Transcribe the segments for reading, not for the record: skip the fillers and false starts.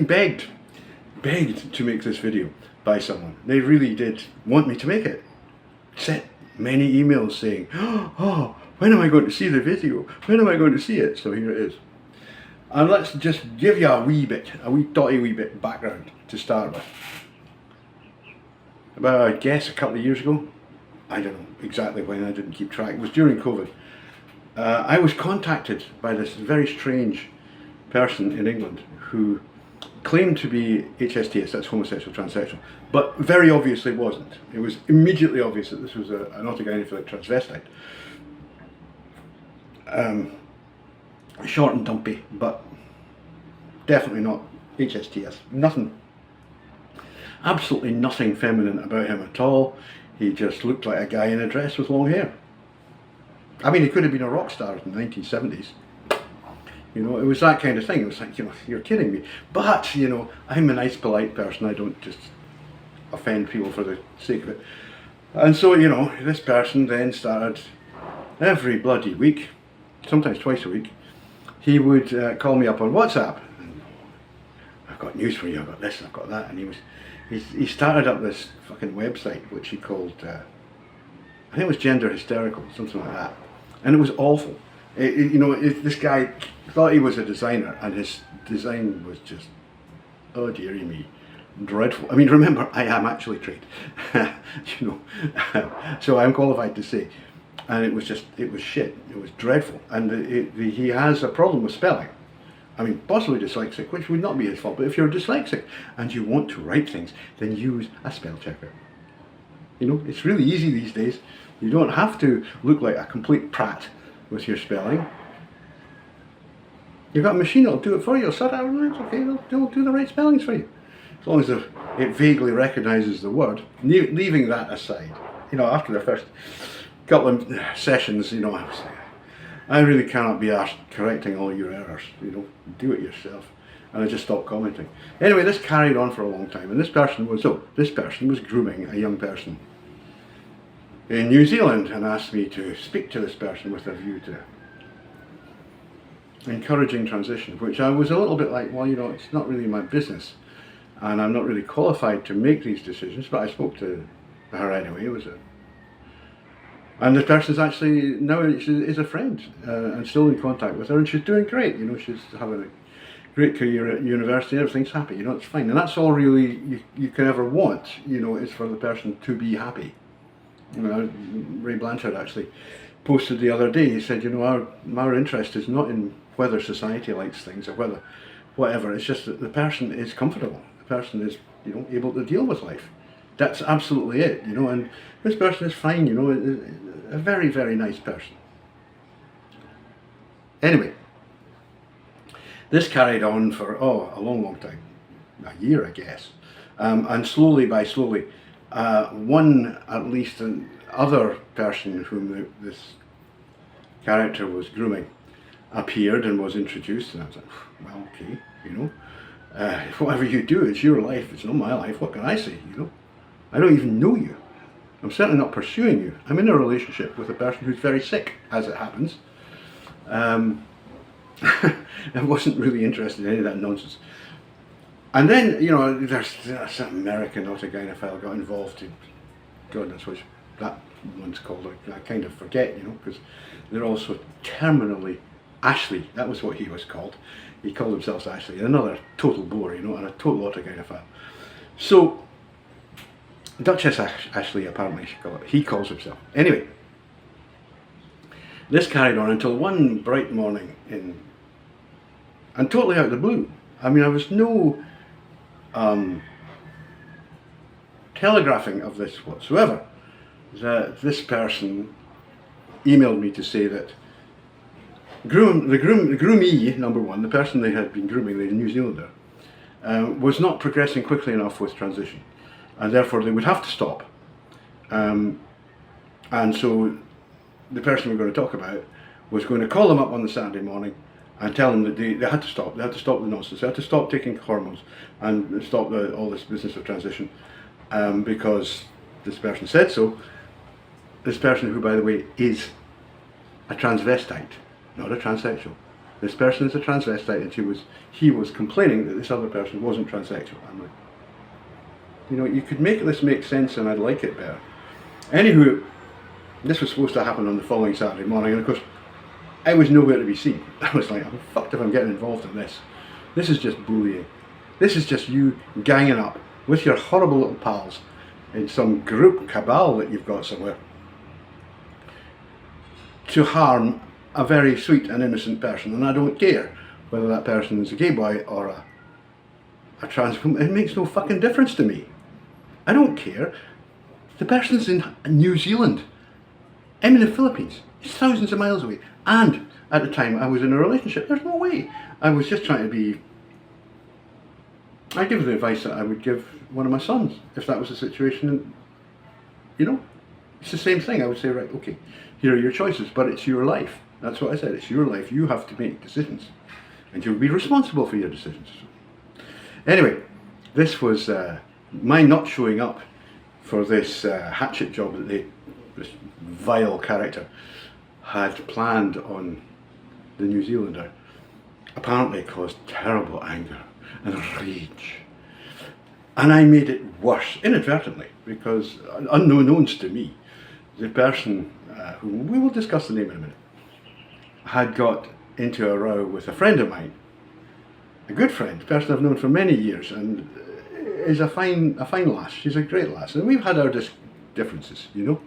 been begged to make this video by someone. They really did want me to make it. Sent many emails saying, oh, when am I going to see the video? When am I going to see it? So here it is. And let's just give you a wee bit background to start with. About, I guess, a couple of years ago, I don't know exactly when, I didn't keep track, it was during COVID, I was contacted by this very strange person in England who claimed to be HSTS, that's homosexual transsexual, but very obviously wasn't. It was immediately obvious that this was an autogynephilic transvestite. Short and dumpy, but definitely not HSTS. Nothing, absolutely nothing feminine about him at all. He just looked like a guy in a dress with long hair. I mean, he could have been a rock star in the 1970s. You know, it was that kind of thing. It was like, you know, you're kidding me. But, you know, I'm a nice, polite person. I don't just offend people for the sake of it. And so, you know, this person then started every bloody week, sometimes twice a week, he would call me up on WhatsApp. And, I've got news for you, I've got this, I've got that. And he started up this fucking website, which he called, I think it was Gender Hysterical, something like that. And it was awful. You know, this guy thought he was a designer, and his design was just, oh dearie me, dreadful. I mean, remember, I am actually trained, you know, so I'm qualified to say. And it was just, it was shit, it was dreadful. And he has a problem with spelling. I mean, possibly dyslexic, which would not be his fault, but if you're dyslexic and you want to write things, then use a spell checker. You know, it's really easy these days. You don't have to look like a complete prat with your spelling. You've got a machine that'll do it for you. It'll sort out, it's okay, they'll do the right spellings for you. As long as it vaguely recognises the word. Leaving that aside, you know, after the first couple of sessions, you know, I was like, I really cannot be asked correcting all your errors, you know, do it yourself. And I just stopped commenting. Anyway, this carried on for a long time, and this person was grooming a young person in New Zealand and asked me to speak to this person with a view to encouraging transition, which I was a little bit like, well, you know, it's not really my business and I'm not really qualified to make these decisions, but I spoke to her anyway. And this person's actually now is a friend and still in contact with her, and she's doing great. You know, she's having a great career at university, everything's happy, you know, it's fine. And that's all really you can ever want, you know, is for the person to be happy. You know, Ray Blanchard actually posted the other day, he said, you know, our interest is not in whether society likes things or whether whatever, it's just that the person is comfortable, the person is, you know, able to deal with life. That's absolutely it, you know, and this person is fine, you know, a very, very nice person. Anyway, this carried on for, a long, long time, a year, I guess, and slowly, one, at least, other person whom this character was grooming appeared and was introduced, and I was like, well, okay, you know, whatever you do, it's your life, it's not my life, what can I say, you know? I don't even know you. I'm certainly not pursuing you. I'm in a relationship with a person who's very sick, as it happens. I wasn't really interested in any of that nonsense. And then, you know, there's some American autogynephile got involved in, God knows what that one's called, I kind of forget, you know, because they're also terminally, Ashley, that was what he was called. He called himself Ashley, another total bore, you know, and a total autogynephile. So, Duchess Ashley, apparently he calls himself. Anyway, this carried on until one bright morning and totally out of the blue. I mean, I was no telegraphing of this whatsoever. That this person emailed me to say that the groomee, number one, the person they had been grooming, the New Zealander, was not progressing quickly enough with transition, and therefore they would have to stop. And so the person we're going to talk about was going to call them up on the Saturday morning and tell them that they had to stop. They had to stop the nonsense. They had to stop taking hormones and stop all this business of transition, because this person said so. This person, who by the way is a transvestite, not a transsexual. this person is a transvestite, and he was complaining that this other person wasn't transsexual. I'm like, you know, you could make this make sense and I'd like it better. Anywho, this was supposed to happen on the following Saturday morning, and of course, I was nowhere to be seen. I was like, I'm fucked if I'm getting involved in this. This is just bullying. This is just you ganging up with your horrible little pals in some group cabal that you've got somewhere to harm a very sweet and innocent person. And I don't care whether that person is a gay boy or a trans woman. It makes no fucking difference to me. I don't care. The person's in New Zealand. I'm in the Philippines. It's thousands of miles away. And at the time I was in a relationship. There's no way. I was just trying to be... I give the advice that I would give one of my sons if that was the situation. And, you know, it's the same thing. I would say, right, okay, here are your choices, but it's your life. That's what I said. It's your life. You have to make decisions, and you'll be responsible for your decisions. Anyway, this was my not showing up for this hatchet job that this vile character had planned on the New Zealander. Apparently caused terrible anger and rage. And I made it worse, inadvertently, because unknowns to me, the person, whom we will discuss the name in a minute, had got into a row with a friend of mine, a good friend, a person I've known for many years, and is a fine lass. She's a great lass, and we've had our differences, you know,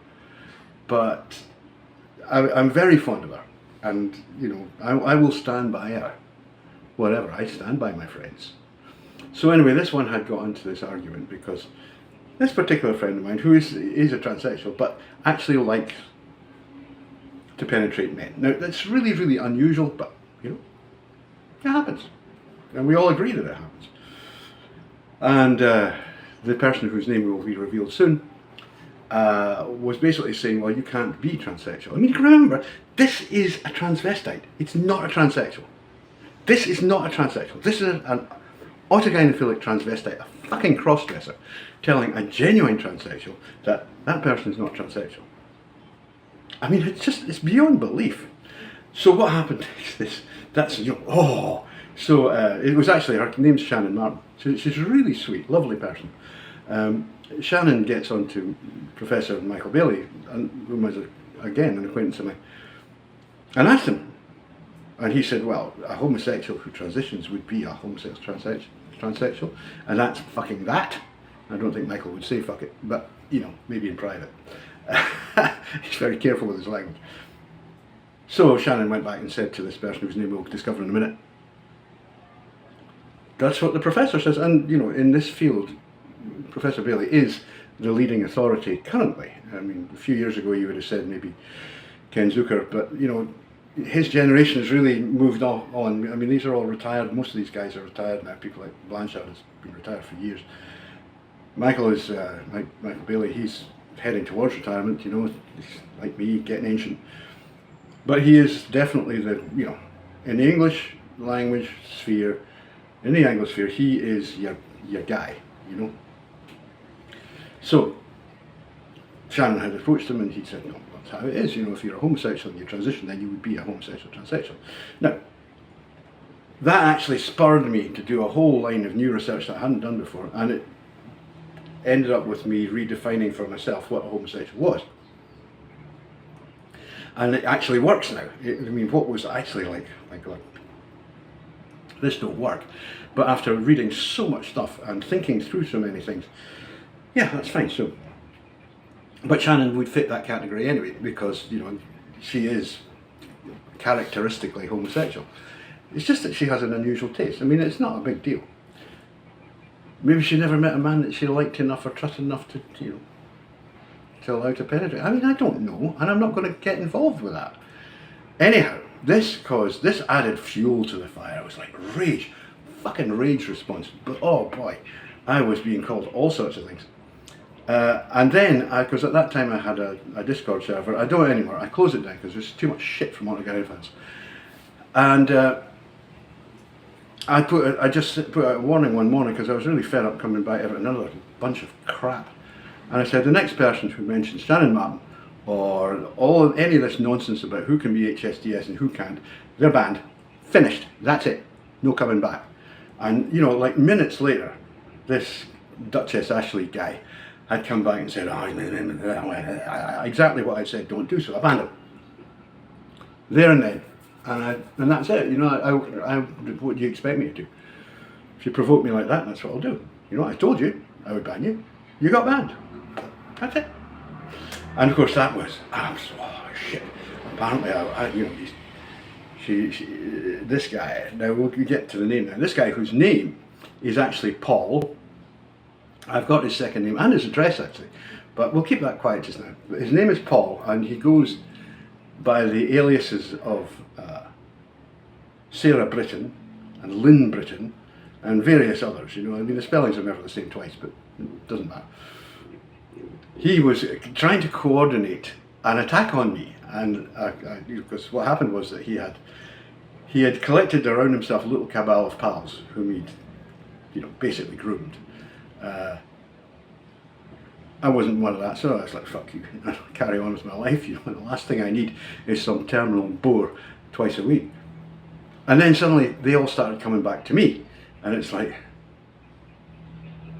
but I'm very fond of her, and you know, I will stand by her, whatever. I stand by my friends. So anyway, this one had got into this argument because this particular friend of mine, who is a transsexual, but actually likes to penetrate men. Now, that's really, really unusual, but, you know, it happens. And we all agree that it happens. And the person whose name will be revealed soon was basically saying, well, you can't be transsexual. I mean, you can remember, this is a transvestite. It's not a transsexual. This is not a transsexual. This is an autogynephilic transvestite, a fucking crossdresser, telling a genuine transsexual that that person is not transsexual. I mean, it's beyond belief. So what happened is this, that's, you know, oh. So it was actually, her name's Shannon Martin. She's a really sweet, lovely person. Shannon gets on to Professor Michael Bailey, who was, again, an acquaintance of mine, and asked him. And he said, well, a homosexual who transitions would be a homosexual transsexual, and that's fucking that. I don't think Michael would say fuck it, but, you know, maybe in private. He's very careful with his language. So Shannon went back and said to this person whose name we'll discover in a minute, that's what the professor says. And, you know, in this field, Professor Bailey is the leading authority currently. I mean, a few years ago you would have said maybe Ken Zucker, but, you know, his generation has really moved on. I mean, these are all retired. Most of these guys are retired now. People like Blanchard has been retired for years. Michael is, Michael Bailey, he's heading towards retirement, you know, he's like me, getting ancient. But he is definitely the, you know, in the English language sphere, in the Anglosphere, he is your guy, you know. So, Shannon had approached him and he said, no, that's how it is, you know, if you're a homosexual and you transition, then you would be a homosexual transsexual. Now, that actually spurred me to do a whole line of new research that I hadn't done before, and it ended up with me redefining for myself what a homosexual was. And it actually works now. I mean, what was actually like, my God, this don't work. But after reading so much stuff and thinking through so many things, yeah, that's fine. So, but Shannon would fit that category anyway, because, you know, she is characteristically homosexual. It's just that she has an unusual taste. I mean, it's not a big deal. Maybe she never met a man that she liked enough or trusted enough to, you know, to allow to penetrate. I mean, I don't know, and I'm not going to get involved with that. Anyhow, this added fuel to the fire. It was like rage, fucking rage response. But oh boy, I was being called all sorts of things. And then, because at that time I had a Discord server, I don't anymore. I closed it down because there's too much shit from Autogynephiles. And I just put out a warning one morning because I was really fed up coming back at another bunch of crap. And I said, the next person who mentions Shannon Martin or any of this nonsense about who can be HSDS and who can't, they're banned. Finished. That's it. No coming back. And, you know, like minutes later, this Duchess Ashley guy had come back and said, exactly what I said, don't do, so I banned him. There and then. And that's it. You know, what do you expect me to do? If you provoke me like that, that's what I'll do. You know, I told you I would ban you. You got banned. That's it. And of course that was, oh shit. Apparently, you know, this guy, now we'll get to the name now. This guy whose name is actually Paul. I've got his second name and his address actually, but we'll keep that quiet just now. But his name is Paul, and he goes by the aliases of Sarah Britton and Lynn Britton and various others. You know, I mean, the spellings are never the same twice, but it doesn't matter. He was trying to coordinate an attack on me, and because what happened was that he had collected around himself a little cabal of pals whom he'd, you know, basically groomed. I wasn't one of that, so I was like, fuck you, I carry on with my life. You know, the last thing I need is some terminal bore twice a week. And then suddenly they all started coming back to me, and it's like,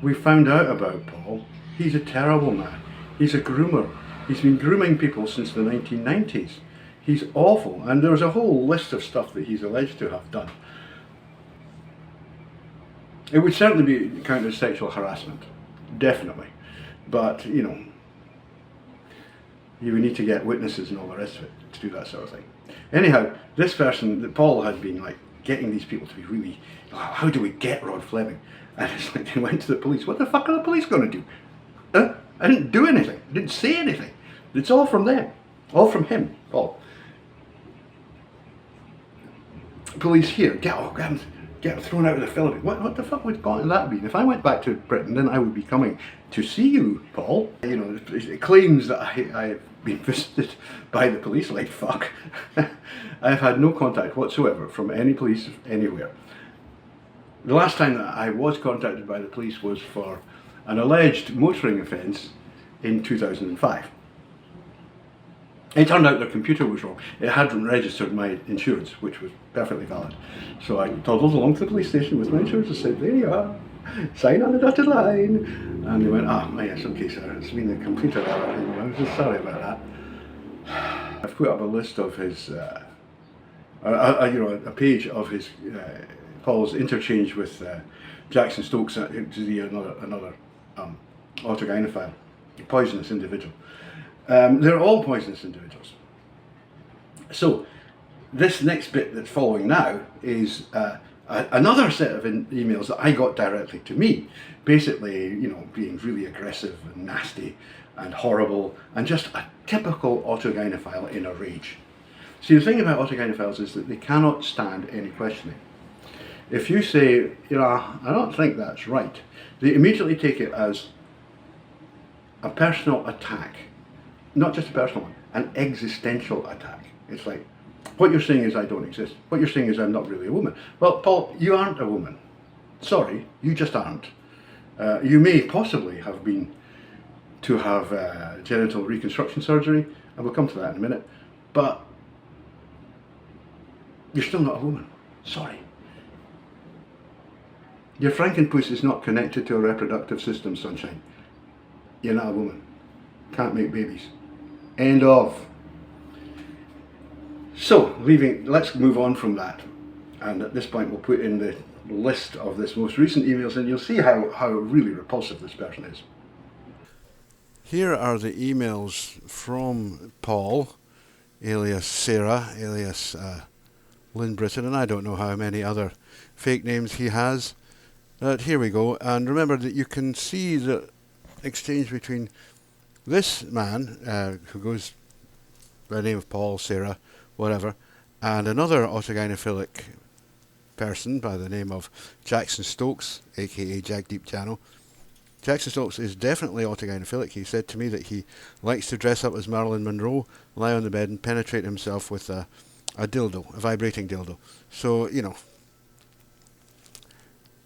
we found out about Paul. He's a terrible man. He's a groomer. He's been grooming people since the 1990s. He's awful, and there's a whole list of stuff that he's alleged to have done. It would certainly be counted as sexual harassment, definitely. But, you know, you would need to get witnesses and all the rest of it to do that sort of thing. Anyhow, this person, Paul, had been like getting these people to be really, oh, how do we get Rod Fleming? And it's like they went to the police. What the fuck are the police going to do? I didn't do anything. I didn't say anything. It's all from them. All from him, Paul. Police here, get thrown out of the Philippines. What the fuck would that be? If I went back to Britain, then I would be coming to see you, Paul. You know, it claims that I've been visited by the police, like fuck. I've had no contact whatsoever from any police anywhere. The last time that I was contacted by the police was for an alleged motoring offence in 2005. It turned out their computer was wrong. It hadn't registered my insurance, which was perfectly valid. So I toddled along to the police station with my insurance and said, there you are, sign on the dotted line. And they went, yes, okay sir, it's been a computer error. I was just sorry about that. I've put up a list of his, a page of his, Paul's interchange with Jackson Stokes, another autogynephile, a poisonous individual. They're all poisonous individuals. So this next bit that's following now is another set of emails that I got directly to me, basically, you know, being really aggressive and nasty and horrible and just a typical autogynephile in a rage. See, the thing about autogynephiles is that they cannot stand any questioning. If you say, you know, I don't think that's right, they immediately take it as a personal attack. Not just a personal one, an existential attack. It's like, what you're saying is I don't exist. What you're saying is I'm not really a woman. Well, Paul, you aren't a woman. Sorry, you just aren't. You may possibly have been to have genital reconstruction surgery, and we'll come to that in a minute, but you're still not a woman. Sorry. Your frankenpuss is not connected to a reproductive system, sunshine. You're not a woman. Can't make babies. End of. So, let's move on from that. And at this point we'll put in the list of this most recent emails, and you'll see how really repulsive this person is. Here are the emails from Paul, alias Sarah, alias Lynn Britton, and I don't know how many other fake names he has. Here we go, and remember that you can see the exchange between this man, who goes by the name of Paul, Sarah, whatever, and another autogynephilic person by the name of Jackson Stokes, aka Jack Deep Channel. Jackson Stokes is definitely autogynephilic. He said to me that he likes to dress up as Marilyn Monroe, lie on the bed and penetrate himself with a dildo, a vibrating dildo. So, you know,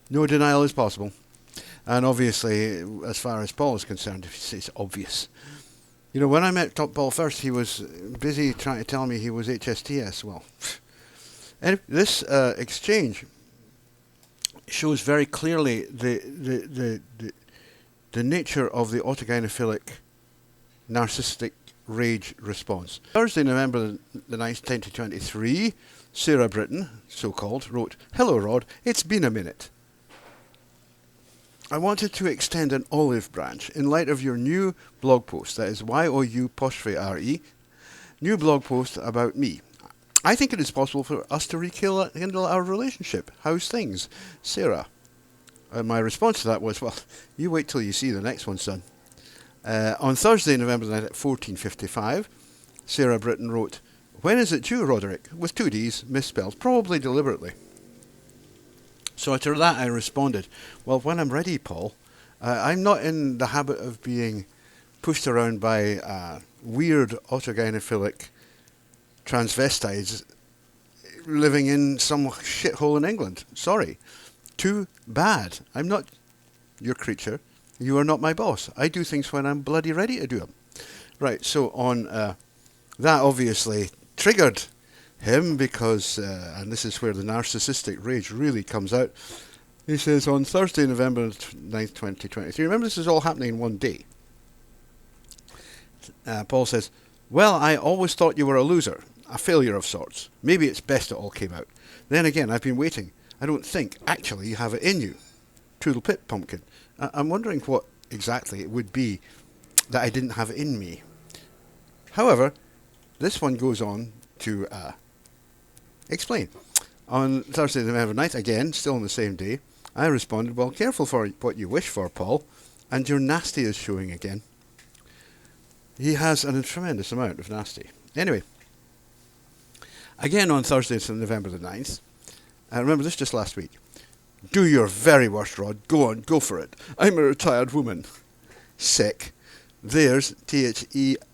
no denial is possible. And obviously, as far as Paul is concerned, it's obvious. You know, when I met Paul first, he was busy trying to tell me he was HSTS. Well, And this exchange shows very clearly the nature of the autogynephilic narcissistic rage response. Thursday, November the 9th, 2023, Sarah Britton, so-called, wrote, "Hello Rod, it's been a minute. I wanted to extend an olive branch in light of your new blog post, that is YOU''RE, new blog post about me. I think it is possible for us to rekindle our relationship. How's things? Sarah." And my response to that was, well, you wait till you see the next one, son. On Thursday, November the 9th at 14:55, Sarah Britton wrote, "When is it due, Roderick?" With 2 Ds, misspelled, probably deliberately. So to that I responded, well, when I'm ready, Paul. I'm not in the habit of being pushed around by weird autogynephilic transvestites living in some shithole in England. Sorry. Too bad. I'm not your creature. You are not my boss. I do things when I'm bloody ready to do them. Right, so on that obviously triggered him because, and this is where the narcissistic rage really comes out. He says, on Thursday, November 9th, 2023, remember this is all happening in one day. Paul says, "Well, I always thought you were a loser, a failure of sorts. Maybe it's best it all came out. Then again, I've been waiting. I don't think, actually, you have it in you. Toodle pip, pumpkin." I'm wondering what exactly it would be that I didn't have it in me. However, this one goes on to explain. On Thursday, November 9th, again, still on the same day, I responded, "Well, careful for what you wish for, Paul, and your nasty is showing again." He has a tremendous amount of nasty. Anyway, again on Thursday, November the 9th, I remember this just last week. "Do your very worst, Rod. Go on, go for it. I'm a retired woman. Sick. There's, THEIR''S,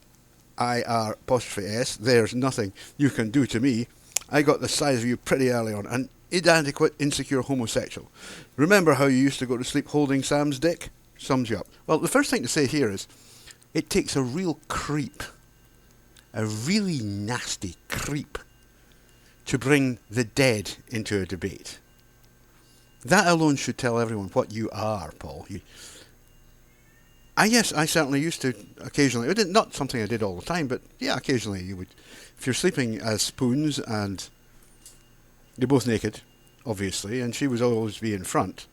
there's nothing you can do to me. I got the size of you pretty early on. An inadequate, insecure homosexual. Remember how you used to go to sleep holding Sam's dick? Sums you up." Well, the first thing to say here is, it takes a real creep, a really nasty creep, to bring the dead into a debate. That alone should tell everyone what you are, Paul. Yes, I certainly used to occasionally. It not something I did all the time, but yeah, occasionally you would. If you're sleeping as spoons and you're both naked, obviously, and she would always be in front,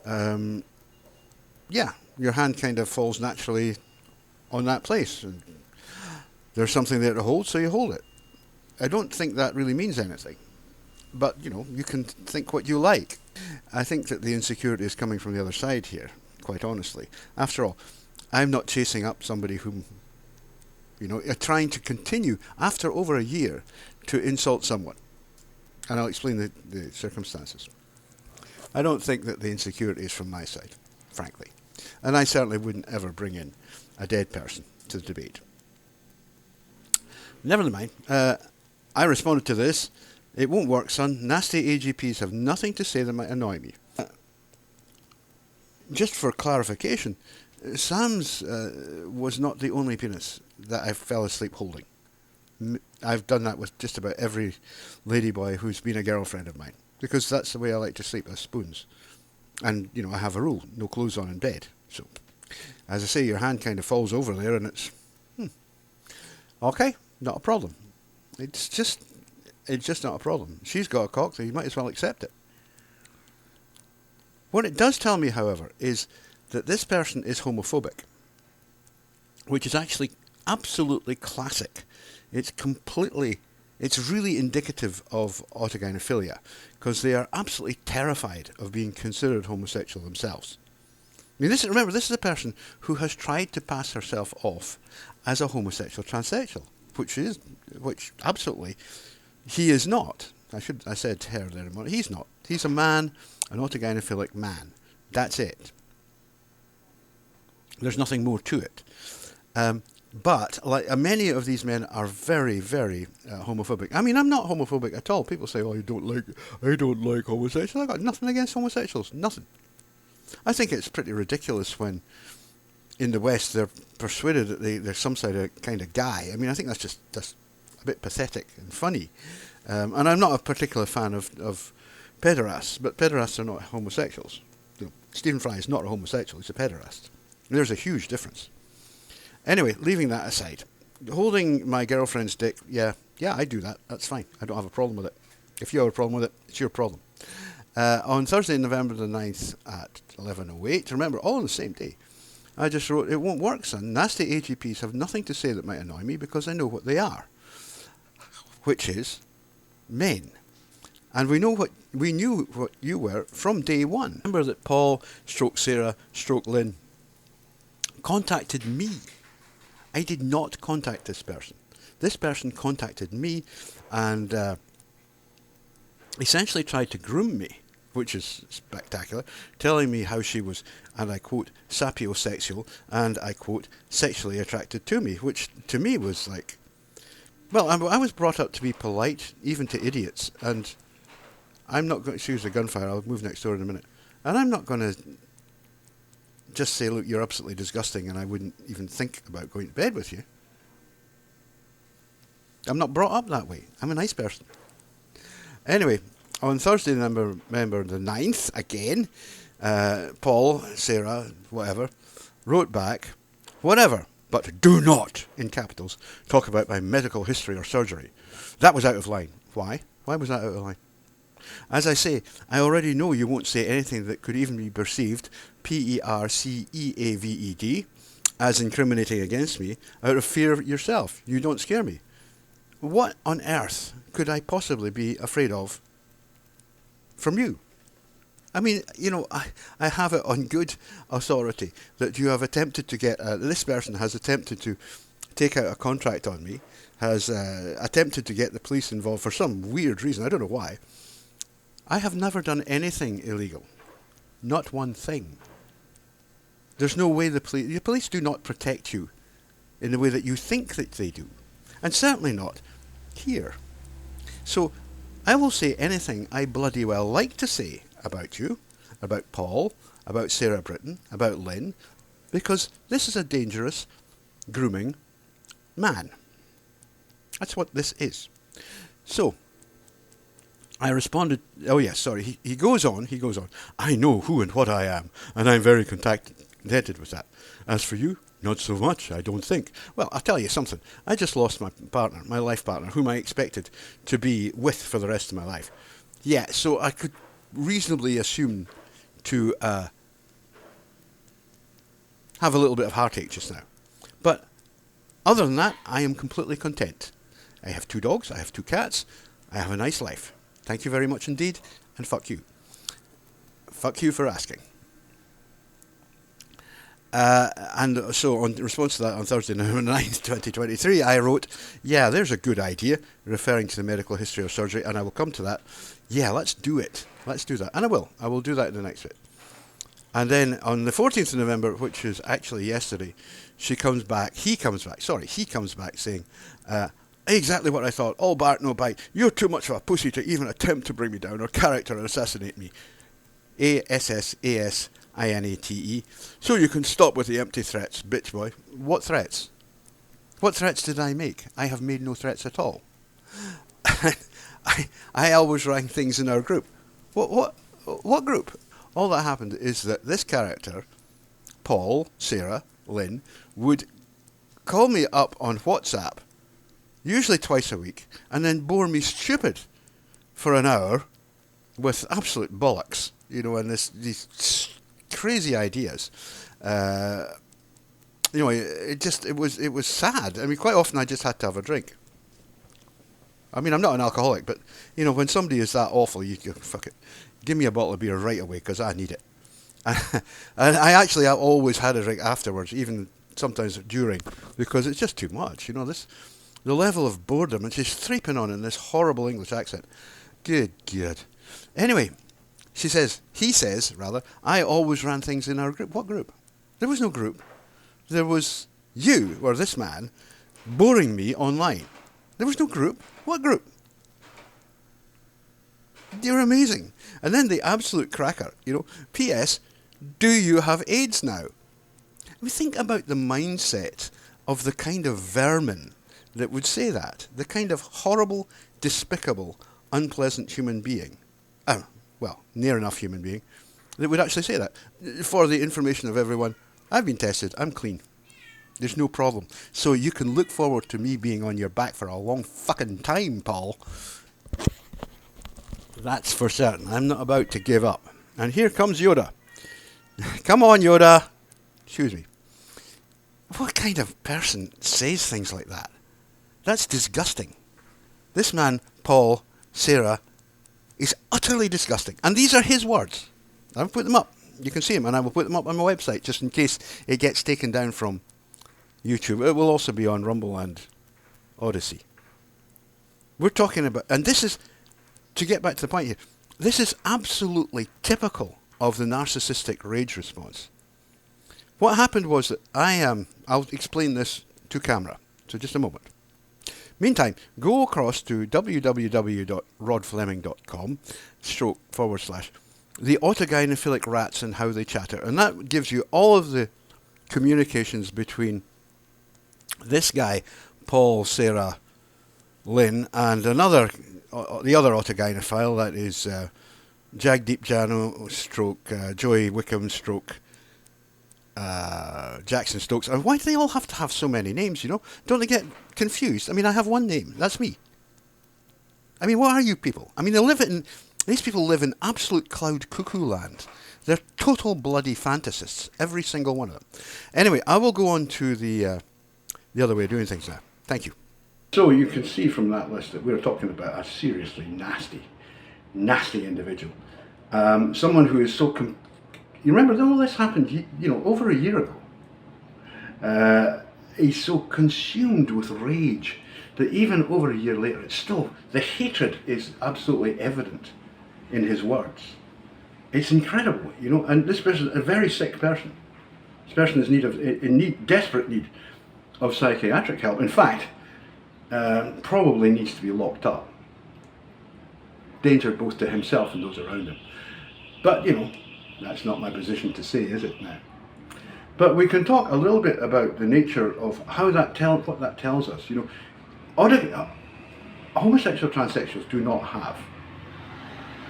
yeah, your hand kind of falls naturally on that place. And there's something there to hold, so you hold it. I don't think that really means anything. But, you can think what you like. I think that the insecurity is coming from the other side here, quite honestly. After all, I'm not chasing up somebody whom, trying to continue, after over a year, to insult someone. And I'll explain the circumstances. I don't think that the insecurity is from my side, frankly. And I certainly wouldn't ever bring in a dead person to the debate. Never mind. I responded to this. "It won't work, son. Nasty AGPs have nothing to say that might annoy me." Just for clarification, Sam's was not the only penis that I fell asleep holding. I've done that with just about every ladyboy who's been a girlfriend of mine, because that's the way I like to sleep, as spoons. And, I have a rule, no clothes on in bed. So, as I say, your hand kind of falls over there and it's, okay, not a problem. It's just not a problem. She's got a cock, so you might as well accept it. What it does tell me, however, is that this person is homophobic, which is actually absolutely classic. It's really indicative of autogynephilia, because they are absolutely terrified of being considered homosexual themselves. I mean, remember, this is a person who has tried to pass herself off as a homosexual transsexual, which absolutely he is not. I said her there a moment. He's not. He's a man, an autogynephilic man. That's it. There's nothing more to it. But like many of these men are very, very homophobic. I mean, I'm not homophobic at all. People say, "Oh, I don't like homosexuals." I've got nothing against homosexuals. Nothing. I think it's pretty ridiculous when in the West they're persuaded that they're some kind of guy. I mean, I think that's a bit pathetic and funny. And I'm not a particular fan of pederasts, but pederasts are not homosexuals. Stephen Fry is not a homosexual, he's a pederast. There's a huge difference. Anyway, leaving that aside, holding my girlfriend's dick, yeah, I do that. That's fine. I don't have a problem with it. If you have a problem with it, it's your problem. On Thursday, November the 9th at 11:08, remember, all on the same day, I just wrote, it won't work, son. Nasty AGPs have nothing to say that might annoy me because I know what they are, which is men. And we knew what you were from day one. Remember that Paul, Sarah, Lynn contacted me. I did not contact this person. This person contacted me and essentially tried to groom me, which is spectacular, telling me how she was, and I quote, sapiosexual, and I quote, sexually attracted to me, which to me was like, well, I was brought up to be polite, even to idiots, and I'm not going to use a gunfire, I'll move next door in a minute, and I'm not going to just say, look, you're absolutely disgusting and I wouldn't even think about going to bed with you. I'm not brought up that way. I'm a nice person. Anyway, on Thursday, remember the 9th, again, Paul, Sarah, whatever, wrote back, whatever, but do not, in capitals, talk about my medical history or surgery. That was out of line. Why? Why was that out of line? As I say, I already know you won't say anything that could even be perceived, perceaved, as incriminating against me, out of fear of yourself. You don't scare me. What on earth could I possibly be afraid of from you? I mean, you know, I have it on good authority that you have attempted to get, this person has attempted to take out a contract on me, has attempted to get the police involved for some weird reason, I don't know why. I have never done anything illegal. Not one thing. There's no way the police do not protect you in the way that you think that they do. And certainly not here. So I will say anything I bloody well like to say about you, about Paul, about Sarah Britton, about Lynn, because this is a dangerous, grooming man. That's what this is. So I responded, oh yes, sorry, he goes on, I know who and what I am, and I'm very contented with that. As for you, not so much, I don't think. Well, I'll tell you something. I just lost my partner, my life partner, whom I expected to be with for the rest of my life. Yeah, so I could reasonably assume to have a little bit of heartache just now. But other than that, I am completely content. I have 2 dogs, I have 2 cats, I have a nice life. Thank you very much indeed, and fuck you. Fuck you for asking. And so, in response to that, on Thursday, November 9th, 2023, I wrote, yeah, there's a good idea, referring to the medical history of surgery, and I will come to that. Yeah, let's do it. Let's do that. And I will do that in the next bit. And then on the 14th of November, which is actually yesterday, he comes back saying, exactly what I thought, all bark, no bite. You're too much of a pussy to even attempt to bring me down or character or assassinate me. ASSASINATE. So you can stop with the empty threats, bitch boy. What threats? What threats did I make? I have made no threats at all. I always rang things in our group. What group? All that happened is that this character, Paul, Sarah, Lynn, would call me up on WhatsApp, usually twice a week, and then bore me stupid for an hour with absolute bollocks, you know, and these crazy ideas. You know, it was sad. I mean, quite often I just had to have a drink. I mean, I'm not an alcoholic, but, you know, when somebody is that awful, you go, fuck it. Give me a bottle of beer right away, because I need it. And I always had a drink afterwards, even sometimes during, because it's just too much. You know, the level of boredom, and she's threeping on in this horrible English accent. Good. Anyway, he says, I always ran things in our group. What group? There was no group. There was you, or this man, boring me online. There was no group. What group? You're amazing. And then the absolute cracker, you know, P.S., do you have AIDS now? I mean, think about the mindset of the kind of vermin that would say that. The kind of horrible, despicable, unpleasant human being, well, near enough human being, that would actually say that. For the information of everyone, I've been tested, I'm clean. There's no problem. So you can look forward to me being on your back for a long fucking time, Paul. That's for certain. I'm not about to give up. And here comes Yoda. Come on, Yoda. Excuse me. What kind of person says things like that? That's disgusting. This man, Paul, Sarah, is utterly disgusting. And these are his words. I've put them up. You can see them, and I will put them up on my website just in case it gets taken down from YouTube. It will also be on Rumble and Odyssey. We're talking about, and this is, to get back to the point here, this is absolutely typical of the narcissistic rage response. What happened was that I'll explain this to camera, so just a moment. Meantime, go across to www.rodfleming.com/the Autogynephilic rats and how they chatter, and that gives you all of the communications between this guy, Paul, Sarah, Lynn, and the other autogynephile, that is Jagdeep Jano stroke Joey Wickham stroke Jackson Stokes. And why do they all have to have so many names, you know? Don't they get confused? I mean, I have one name. That's me. I mean, what are you people? I mean, these people live in absolute cloud cuckoo land. They're total bloody fantasists, every single one of them. Anyway, I will go on to the other way of doing things now. Thank you. So you can see from that list that we're talking about a seriously nasty individual. Someone who is so... You remember that all this happened, over a year ago. He's so consumed with rage that even over a year later, it's still, the hatred is absolutely evident in his words. It's incredible, and this person is a very sick person. This person is desperate need of psychiatric help. In fact, probably needs to be locked up. Danger both to himself and those around him. But, that's not my position to say, is it now? But we can talk a little bit about the nature of how what that tells us. Homosexual transsexuals do not have,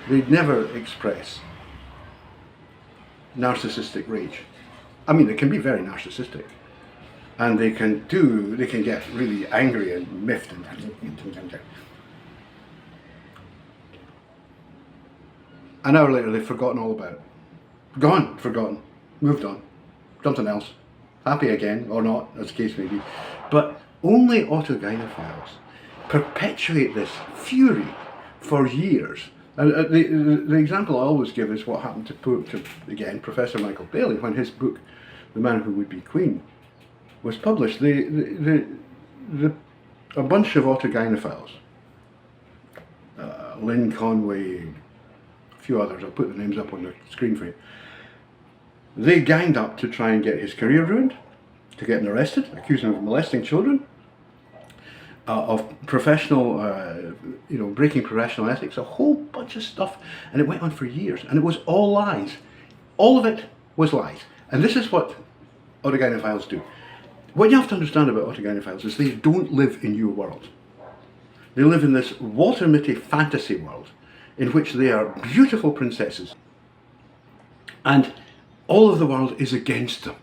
they never express narcissistic rage. I mean, they can be very narcissistic, and they can get really angry and miffed and an hour later they've forgotten all about it. Gone, forgotten, moved on, something else, happy again, or not, as the case may be. But only autogynephiles perpetuate this fury for years. And the example I always give is what happened to Professor Michael Bailey when his book, The Man Who Would Be Queen, was published. A bunch of autogynephiles, Lynn Conway, a few others, I'll put the names up on the screen for you, they ganged up to try and get his career ruined, to get him arrested, accuse him of molesting children, of professional, breaking professional ethics, a whole bunch of stuff, and it went on for years, and it was all lies. All of it was lies. And this is what autogynephiles do. What you have to understand about autogynephiles is they don't live in your world. They live in this Walter Mitty fantasy world in which they are beautiful princesses, and all of the world is against them.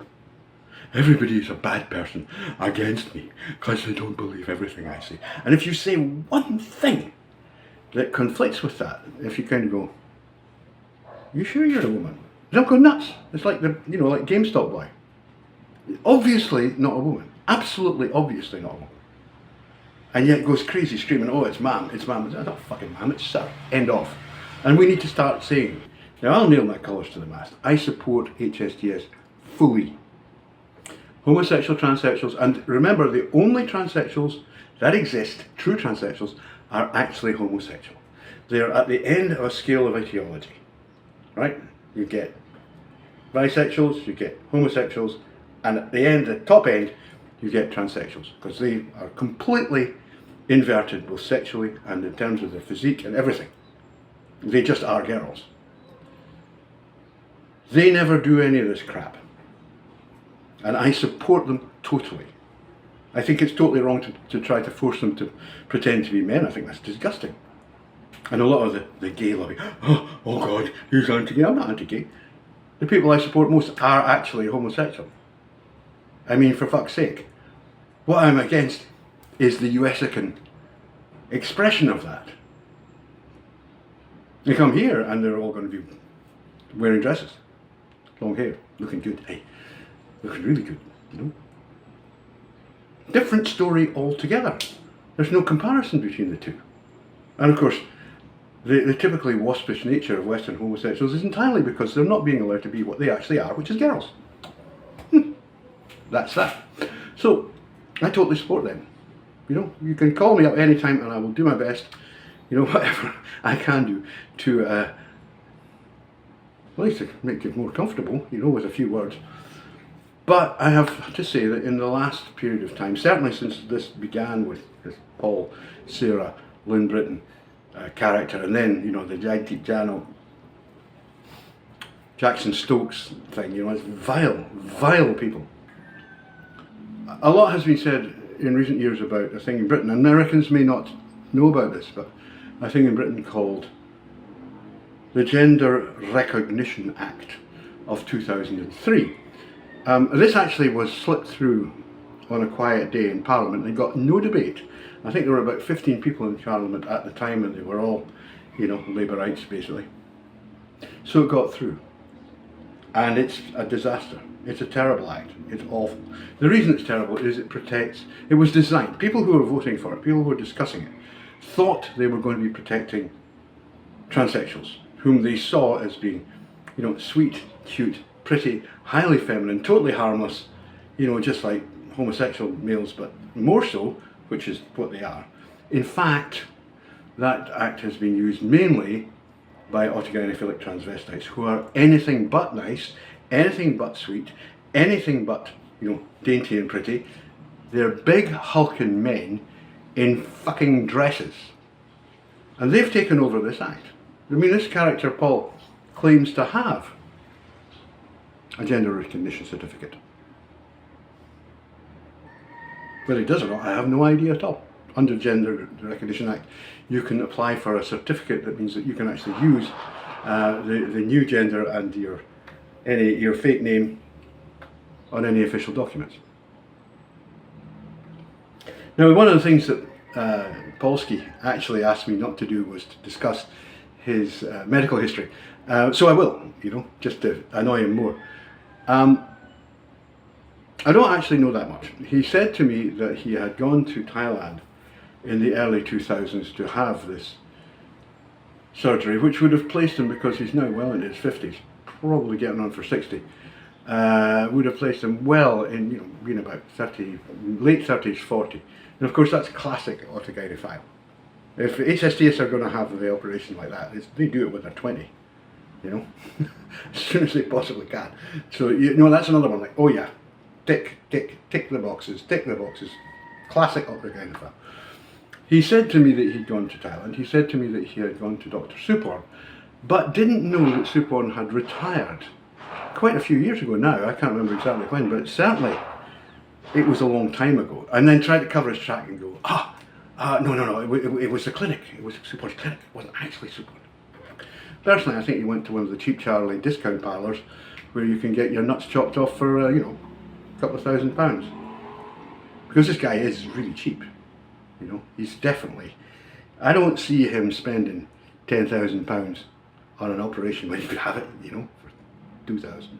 Everybody is a bad person against me because they don't believe everything I say. And if you say one thing that conflicts with that, if you kind of go, you sure you're a woman? They'll go nuts. It's like like GameStop boy. Obviously not a woman. Absolutely obviously not a woman. And yet goes crazy screaming, oh, it's ma'am, it's ma'am. It's not fucking ma'am, it's sir. End off. And we need to start saying, now I'll nail my colours to the mast. I support HSTS fully. Homosexual transsexuals, and remember, the only transsexuals that exist, true transsexuals, are actually homosexual. They're at the end of a scale of ideology, right? You get bisexuals, you get homosexuals, and at the end, the top end, you get transsexuals, because they are completely inverted, both sexually and in terms of their physique and everything. They just are girls. They never do any of this crap. And I support them totally. I think it's totally wrong to try to force them to pretend to be men. I think that's disgusting. And a lot of the gay lobby, oh God, he's anti-gay. I'm not anti-gay. The people I support most are actually homosexual. I mean, for fuck's sake. What I'm against is the USican expression of that. They come here and they're all going to be wearing dresses, long hair, looking good. Hey, looking really good, you know. Different story altogether. There's no comparison between the two. And of course, the typically waspish nature of Western homosexuals is entirely because they're not being allowed to be what they actually are, which is girls. That's that. So, I totally support them. You know, you can call me up anytime and I will do my best, you know, whatever I can do to, at least to make it more comfortable, you know, with a few words. But I have to say that in the last period of time, certainly since this began with this Paul, Sarah, Lynn Britton character, and then, you know, the Jackson Stokes thing, you know, it's vile people. A lot has been said in recent years about a thing in Britain. Americans may not know about this, but a thing in Britain called the Gender Recognition Act of 2003. This actually was slipped through on a quiet day in Parliament and got no debate. I think there were about 15 people in Parliament at the time and they were all, you know, Labourites basically. So it got through. And it's a disaster. It's a terrible act. It's awful. The reason it's terrible is it was designed, people who were voting for it, people who were discussing it, thought they were going to be protecting transsexuals, whom they saw as being, you know, sweet, cute, pretty, highly feminine, totally harmless, you know, just like homosexual males, but more so, which is what they are. In fact, that act has been used mainly by autogynephilic transvestites who are anything but nice, anything but sweet, anything but, you know, dainty and pretty. They're big hulking men in fucking dresses. And they've taken over this act. I mean, this character, Paul, claims to have a gender recognition certificate. Whether he does or not, I have no idea at all. Under Gender Recognition Act, you can apply for a certificate that means that you can actually use the new gender and your fake name on any official documents. Now, one of the things that Polsky actually asked me not to do was to discuss his medical history. So I will, you know, just to annoy him more. I don't actually know that much. He said to me that he had gone to Thailand in the early 2000s to have this surgery, which would have placed him, because he's now well in his 50s, probably getting on for 60, would have placed him well in, you know, being about 30, late 30s, 40. And of course that's classic autogynephile. If HSTS are going to have the operation like that, they do it when they're 20, you know, as soon as they possibly can. So, you know, that's another one, like, oh yeah, tick the boxes, classic autogynephile. He said to me that he'd gone to Thailand. He said to me that he had gone to Dr. Suporn, but didn't know that Suporn had retired quite a few years ago now. I can't remember exactly when, but certainly it was a long time ago. And then tried to cover his track and go, no, it was the clinic. It was Suporn's clinic. It wasn't actually Suporn. Personally, I think he went to one of the Cheap Charlie discount parlours where you can get your nuts chopped off for, you know, a couple of £1,000. Because this guy is really cheap. You know, he's definitely, I don't see him spending £10,000 on an operation when he could have it, you know, for 2,000.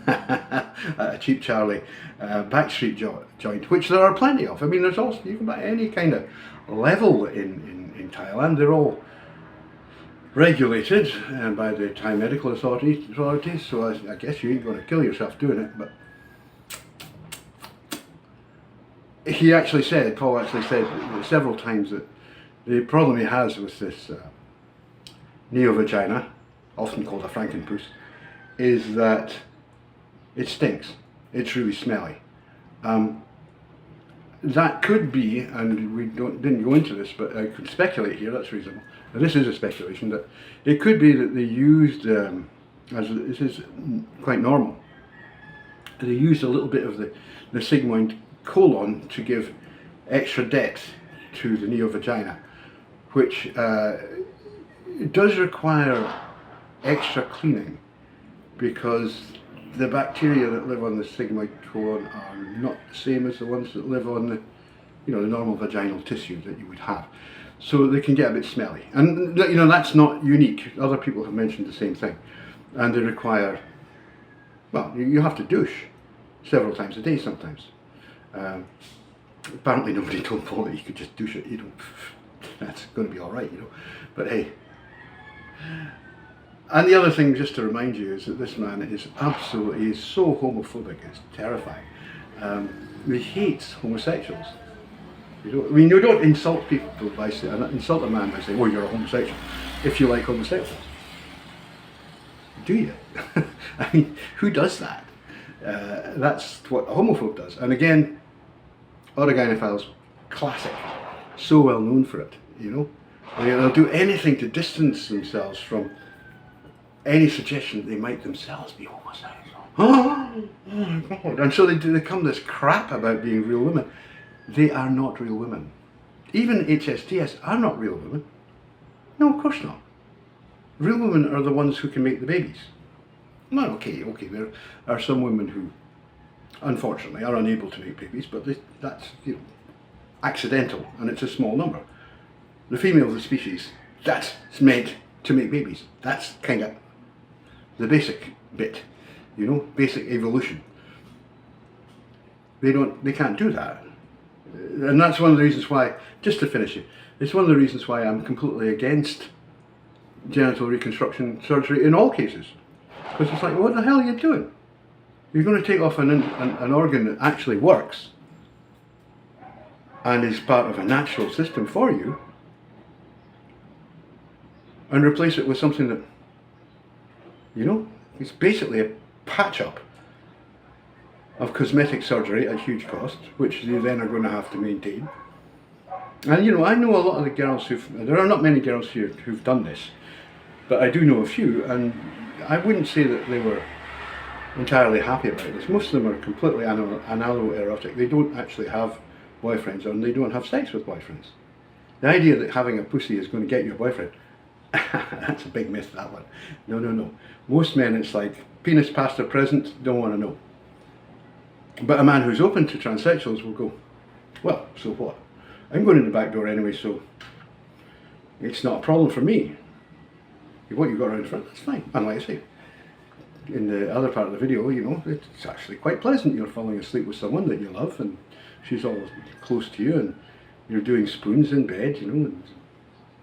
A Cheap Charlie backstreet joint, which there are plenty of. I mean, there's also, you can buy any kind of level in Thailand. They're all regulated by the Thai medical authorities, so I guess you ain't going to kill yourself doing it, but Paul actually said several times that the problem he has with this neo-vagina, often called a frankenpuss, is that it stinks. It's really smelly. That could be, and we didn't go into this, but I could speculate here, that's reasonable. Now, this is a speculation, that it could be that they used, as this is quite normal, they used a little bit of the sigmoid colon to give extra depth to the neovagina, which does require extra cleaning because the bacteria that live on the sigmoid colon are not the same as the ones that live on the, the normal vaginal tissue that you would have. So they can get a bit smelly. And that's not unique. Other people have mentioned the same thing. And they require, well, you have to douche several times a day sometimes. Apparently nobody told Paul that you could just douche it, that's going to be alright, But hey. And the other thing, just to remind you, is that this man is absolutely, so homophobic, it's terrifying. He hates homosexuals. You don't insult people by saying, insult a man by saying, oh, you're a homosexual, if you like homosexuals. Do you? I mean, who does that? That's what a homophobe does. And again, Autogynephiles, classic, so well known for it, They'll do anything to distance themselves from any suggestion that they might themselves be homosexual. Oh my God. And so they come this crap about being real women. They are not real women. Even HSTS are not real women. No, of course not. Real women are the ones who can make the babies. Well, okay, there are some women who, unfortunately, are unable to make babies, but that's accidental, and it's a small number. The female of the species, that's meant to make babies. That's kind of the basic bit, basic evolution. They can't do that. And that's one of the reasons why, just to finish it, it's one of the reasons why I'm completely against genital reconstruction surgery in all cases. Because it's like, what the hell are you doing? You're going to take off an organ that actually works and is part of a natural system for you and replace it with something that, it's basically a patch-up of cosmetic surgery at huge cost, which you then are going to have to maintain. And I know a lot of the girls there are not many girls here who've done this, but I do know a few, and I wouldn't say that they were entirely happy about this. Most of them are completely analoerotic. They don't actually have boyfriends, and they don't have sex with boyfriends. The idea that having a pussy is going to get you a boyfriend, that's a big myth, that one. No. Most men, it's like, penis past or present, don't want to know. But a man who's open to transsexuals will go, well, so what? I'm going in the back door anyway, so it's not a problem for me. What you've got around the front, that's fine. And like I say, in the other part of the video, it's actually quite pleasant. You're falling asleep with someone that you love, and she's all close to you, and you're doing spoons in bed, and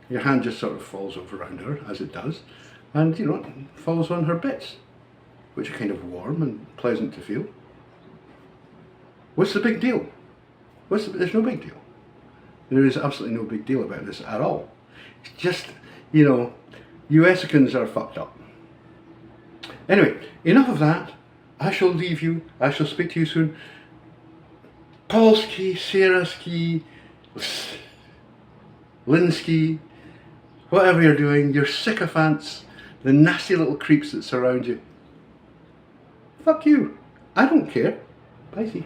your hand just sort of falls over around her, as it does, and, falls on her bits, which are kind of warm and pleasant to feel. What's the big deal? There's no big deal. There is absolutely no big deal about this at all. It's just, USicans are fucked up. Anyway, enough of that. I shall leave you. I shall speak to you soon. Polski, Sierraski, Linsky, whatever you're doing, your sycophants, the nasty little creeps that surround you. Fuck you. I don't care. Bye.